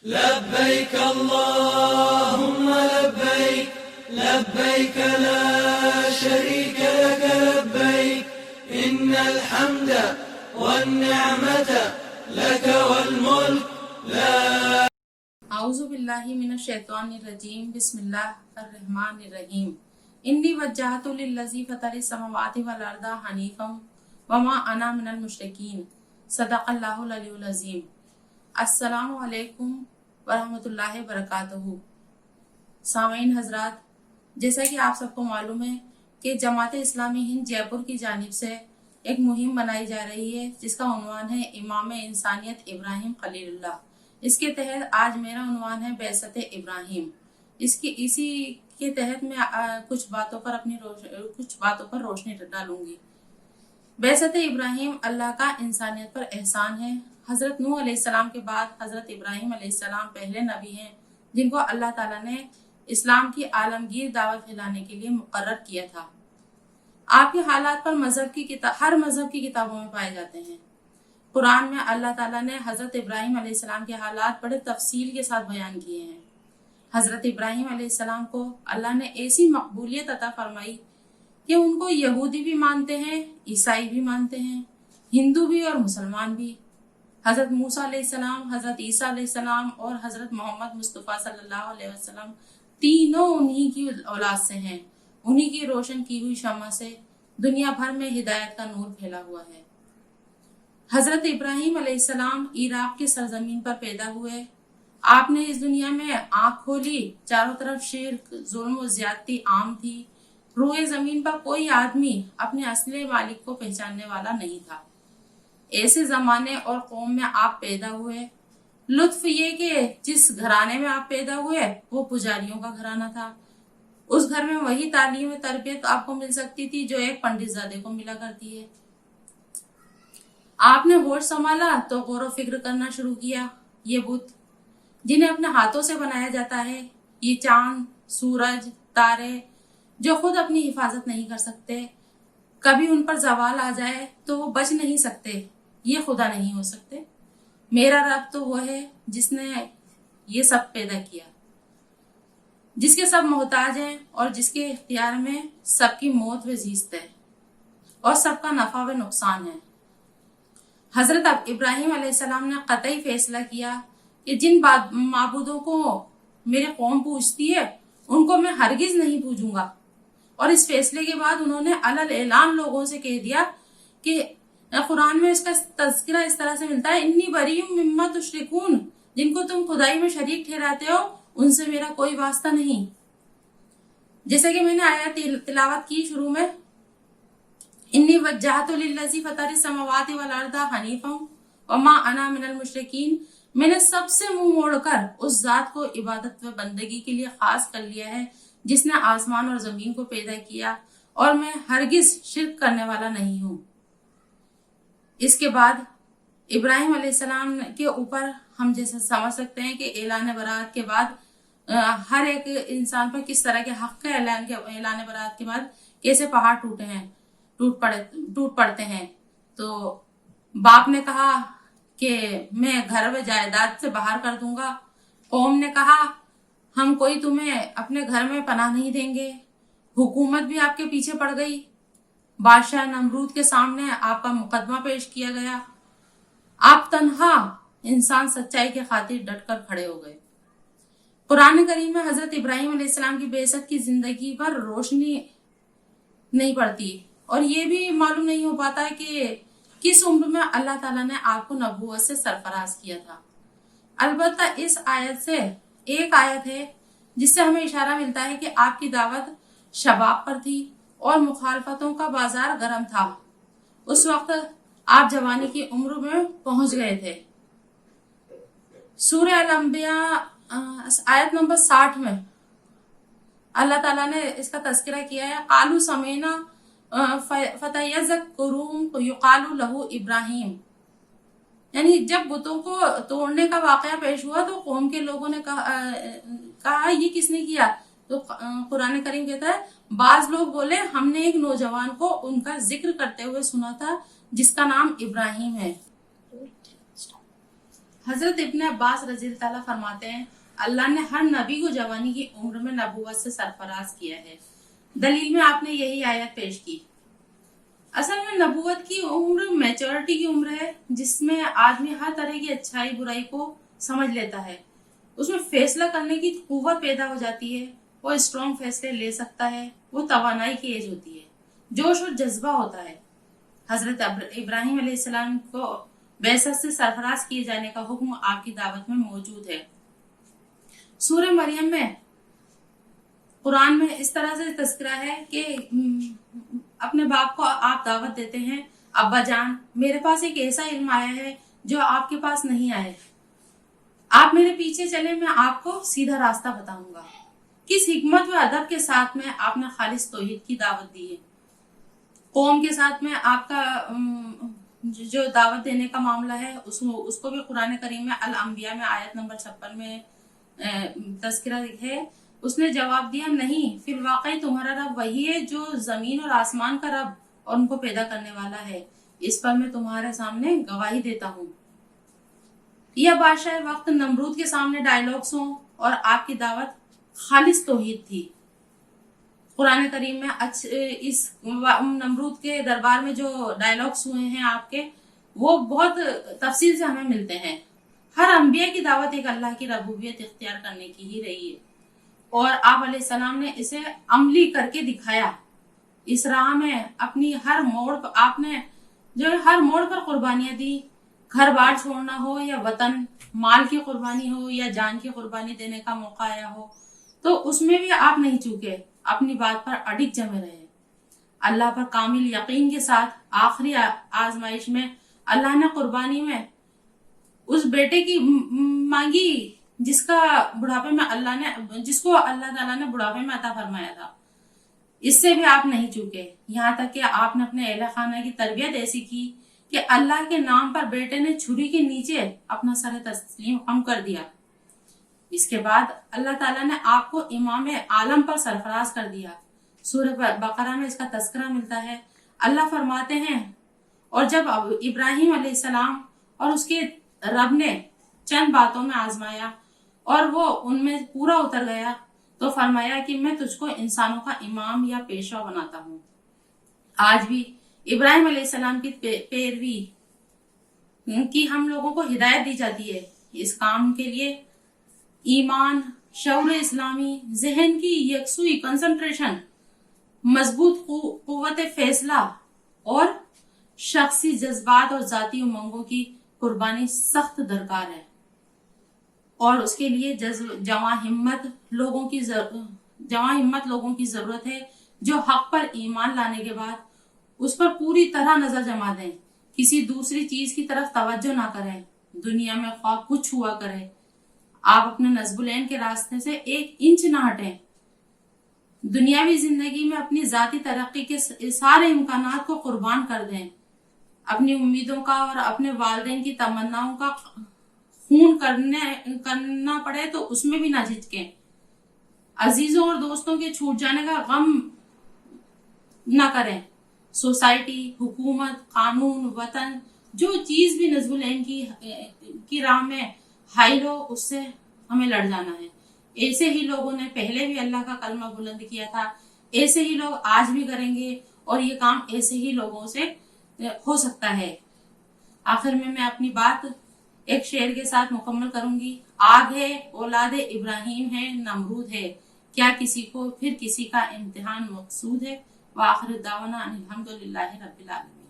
لبيك اللهم لبيك لبيك لا شريك لك لبيك إن الحمد والنعمة لك والملك لا اعوذ باللہ من الشیطان الرجیم بسم اللہ الرحمن الرحیم انی وجہت للذی فطر السماوات والارض حنیفا وما انا من المشرکین صدق اللہ العلی العظیم۔ السلام علیکم ورحمۃ اللہ وبرکاتہ۔ سامعین حضرات، جیسا کہ آپ سب کو معلوم ہے کہ جماعت اسلامی ہند جے پور کی جانب سے ایک مہم بنائی جا رہی ہے جس کا عنوان ہے امام انسانیت ابراہیم خلیل اللہ۔ اس کے تحت آج میرا عنوان ہے بعثت ابراہیم۔ اسی کے تحت میں کچھ باتوں پر روشنی ڈالوں گی۔ بعثت ابراہیم اللہ کا انسانیت پر احسان ہے۔ حضرت نوح علیہ السلام کے بعد حضرت ابراہیم علیہ السلام پہلے نبی ہیں جن کو اللہ تعالیٰ نے اسلام کی عالمگیر دعوت پھیلانے کے لیے مقرر کیا تھا۔ آپ کے حالات پر ہر مذہب کی کتابوں میں پائے جاتے ہیں۔ قرآن میں اللہ تعالیٰ نے حضرت ابراہیم علیہ السلام کے حالات بڑے تفصیل کے ساتھ بیان کیے ہیں۔ حضرت ابراہیم علیہ السلام کو اللہ نے ایسی مقبولیت عطا فرمائی کہ ان کو یہودی بھی مانتے ہیں، عیسائی بھی مانتے ہیں، ہندو بھی اور مسلمان بھی۔ حضرت موسیٰ علیہ السلام، حضرت عیسیٰ علیہ السلام اور حضرت محمد مصطفیٰ صلی اللہ علیہ وسلم تینوں انہی کی اولاد سے ہیں۔ انہی کی روشن کی ہوئی شمع سے دنیا بھر میں ہدایت کا نور پھیلا ہوا ہے۔ حضرت ابراہیم علیہ السلام عراق کے سرزمین پر پیدا ہوئے۔ آپ نے اس دنیا میں آنکھ کھولی، چاروں طرف شرک، ظلم و زیادتی عام تھی۔ روئے زمین پر کوئی آدمی اپنے اصلی مالک کو پہچاننے والا نہیں تھا۔ ایسے زمانے اور قوم میں آپ پیدا ہوئے۔ لطف یہ کہ جس گھرانے میں آپ پیدا ہوئے وہ پجاریوں کا گھرانہ تھا۔ اس گھر میں وہی تعلیم و تربیت آپ کو مل سکتی تھی جو ایک پنڈت زادے کو ملا کرتی ہے۔ آپ نے ہوش سنبھالا تو غور و فکر کرنا شروع کیا۔ یہ بت جنہیں اپنے ہاتھوں سے بنایا جاتا ہے، یہ چاند، سورج، تارے جو خود اپنی حفاظت نہیں کر سکتے، کبھی ان پر زوال آ جائے تو وہ بچ نہیں سکتے، یہ خدا نہیں ہو سکتے۔ میرا رب تو وہ ہے جس نے یہ سب پیدا کیا، جس کے سب محتاج ہیں اور جس کے اختیار میں سب کی موت و زیست ہے اور سب کا نفع و نقصان ہے۔ حضرت ابراہیم علیہ السلام نے قطعی فیصلہ کیا کہ جن معبودوں کو میرے قوم پوجتی ہے ان کو میں ہرگز نہیں پوجوں گا، اور اس فیصلے کے بعد انہوں نے علل اعلان لوگوں سے کہہ دیا کہ قرآن میں اس کا تذکرہ اس طرح سے ملتا ہے، انی بری مما تشرکون، جن کو تم خدائی میں شریک ٹھہراتے ہو ان سے میرا کوئی واسطہ نہیں۔ جیسے کہ میں نے آیت تلاوت کی شروع میں، انی وجہت للذی فطر السماوات والارض حنیفا وما انا من المشرکین، میں نے سب سے منہ موڑ کر اس ذات کو عبادت و بندگی کے لیے خاص کر لیا ہے جس نے آسمان اور زمین کو پیدا کیا، اور میں ہرگز شرک کرنے والا نہیں ہوں۔ اس کے بعد ابراہیم علیہ السلام کے اوپر ہم جیسے سمجھ سکتے ہیں کہ اعلان برات کے بعد ہر ایک انسان پر کس طرح کے حق کا اعلان برات کے بعد کیسے پہاڑ ٹوٹ پڑتے ہیں۔ تو باپ نے کہا کہ میں گھر و جائیداد سے باہر کر دوں گا، قوم نے کہا ہم کوئی تمہیں اپنے گھر میں پناہ نہیں دیں گے، حکومت بھی آپ کے پیچھے پڑ گئی، بادشاہ نمرود کے سامنے آپ کا مقدمہ پیش کیا گیا، آپ تنہا انسان سچائی کے خاطر ڈٹ کر کھڑے ہو گئے۔ قرآن کریم میں حضرت ابراہیم علیہ السلام کی بعثت کی زندگی پر روشنی نہیں پڑتی، اور یہ بھی معلوم نہیں ہو پاتا ہے کہ کس عمر میں اللہ تعالیٰ نے آپ کو نبوت سے سرفراز کیا تھا۔ البتہ اس آیت سے ایک آیت ہے جس سے ہمیں اشارہ ملتا ہے کہ آپ کی دعوت شباب پر تھی اور مخالفتوں کا بازار گرم تھا۔ اس وقت آپ جوانی کی عمر میں پہنچ گئے تھے۔ سورہ الانبیاء آیت نمبر 60 میں اللہ تعالیٰ نے اس کا تذکرہ کیا ہے، قالوا سمینا فتیذکرون یقال لہ ابراہیم، یعنی جب بتوں کو توڑنے کا واقعہ پیش ہوا تو قوم کے لوگوں نے کہا یہ کس نے کیا؟ تو قرآن کریم کہتا ہے بعض لوگ بولے ہم نے ایک نوجوان کو ان کا ذکر کرتے ہوئے سنا تھا جس کا نام ابراہیم ہے۔ حضرت ابن عباس رضی اللہ تعالیٰ فرماتے ہیں اللہ نے ہر نبی کو جوانی کی عمر میں نبوت سے سرفراز کیا ہے. دلیل میں آپ نے یہی آیت پیش کی. اصل میں نبوت کی عمر میچورٹی کی عمر ہے جس میں آدمی ہر طرح کی اچھائی برائی کو سمجھ لیتا ہے. اس میں فیصلہ کرنے کی قوت پیدا ہو جاتی ہے, وہ اسٹرانگ فیصلے لے سکتا ہے, وہ توانائی کی ایج ہوتی ہے, جوش اور جذبہ ہوتا ہے. حضرت ابراہیم علیہ السلام کو بعثت سے سرفراز کیے جانے کا حکم آپ کی دعوت میں موجود ہے. سورہ مریم میں قرآن میں اس طرح سے تذکرہ ہے کہ اپنے باپ کو آپ دعوت دیتے ہیں, ابا جان میرے پاس ایک ایسا علم آیا ہے جو آپ کے پاس نہیں آئے, آپ میرے پیچھے چلے, میں آپ کو سیدھا راستہ بتاؤں گا. کس حکمت و ادب کے ساتھ میں آپ نے خالص توحید کی دعوت دی ہے. قوم کے ساتھ میں آپ کا جو دعوت دینے کا معاملہ ہے اس کو بھی قرآن کریم میں الانبیاء میں آیت نمبر 56 میں تذکرہ ہے. اس نے جواب دیا نہیں, فی الواقع تمہارا رب وہی ہے جو زمین اور آسمان کا رب اور ان کو پیدا کرنے والا ہے, اس پر میں تمہارے سامنے گواہی دیتا ہوں. یہ بادشاہ وقت نمرود کے سامنے ڈائیلاگز ہوں اور آپ کی دعوت خالص توحید تھی. قرآن کریم میں اس نمرود کے دربار میں جو ڈائیلاگز ہوئے ہیں آپ کے, وہ بہت تفصیل سے ہمیں ملتے ہیں. ہر انبیاء کی دعوت ایک اللہ کی ربوبیت اختیار کرنے کی ہی رہی ہے, اور آپ علیہ السلام نے اسے عملی کر کے دکھایا. اس راہ میں اپنی ہر موڑ پر آپ نے جو ہر موڑ پر قربانیاں دی, گھر بار چھوڑنا ہو یا وطن, مال کی قربانی ہو یا جان کی قربانی دینے کا موقع آیا ہو, تو اس میں بھی آپ نہیں چوکے, اپنی بات پر اڑک جمے رہے. اللہ پر کامل یقین کے ساتھ آخری آزمائش میں اللہ نے قربانی میں اس بیٹے کی مانگی جس کو اللہ تعالیٰ نے بڑھاپے میں عطا فرمایا تھا. اس سے بھی آپ نہیں چوکے, یہاں تک کہ آپ نے اپنے اہل خانہ کی تربیت ایسی کی کہ اللہ کے نام پر بیٹے نے چھری کے نیچے اپنا سر تسلیم خم کر دیا. اس کے بعد اللہ تعالیٰ نے آپ کو امام عالم پر سرفراز کر دیا. سورہ بقرہ میں اس کا تذکرہ ملتا ہے. اللہ فرماتے ہیں اور جب ابراہیم علیہ السلام اور اس کے رب نے چند باتوں میں آزمایا اور وہ ان میں پورا اتر گیا تو فرمایا کہ میں تجھ کو انسانوں کا امام یا پیشوا بناتا ہوں. آج بھی ابراہیم علیہ السلام کی پیروی کی ہم لوگوں کو ہدایت دی جاتی ہے. اس کام کے لیے ایمان, شعور اسلامی, ذہن کی یکسوئی کنسنٹریشن, مضبوط قوت فیصلہ اور شخصی جذبات اور ذاتی امنگوں کی قربانی سخت درکار ہے. اور اس کے لیے جواں ہمت لوگوں کی ضرورت ہے جو حق پر ایمان لانے کے بعد اس پر پوری طرح نظر جما دیں, کسی دوسری چیز کی طرف توجہ نہ کریں, دنیا میں خواہ کچھ ہوا کرے, آپ اپنے نصب العین کے راستے سے 1 انچ نہ ہٹیں. دنیاوی زندگی میں اپنی ذاتی ترقی کے سارے امکانات کو قربان کر دیں. اپنی امیدوں کا اور اپنے والدین کی تمناؤں کا خون کرنا پڑے تو اس میں بھی نہ جھجکیں. عزیزوں اور دوستوں کے چھوٹ جانے کا غم نہ کریں. سوسائٹی, حکومت, قانون, وطن, جو چیز بھی نصب العین کی راہ میں حائل ہو اس سے ہمیں لڑ جانا ہے. ایسے ہی لوگوں نے پہلے بھی اللہ کا کلمہ بلند کیا تھا, ایسے ہی لوگ آج بھی کریں گے اور یہ کام ایسے ہی لوگوں سے ہو سکتا ہے. آخر میں اپنی بات ایک شعر کے ساتھ مکمل کروں گی. آگ ہے, اولاد ابراہیم ہے, نمرود ہے, کیا کسی کو پھر کسی کا امتحان مقصود ہے. وآخر دعوانا الحمدللہ رب العالمین.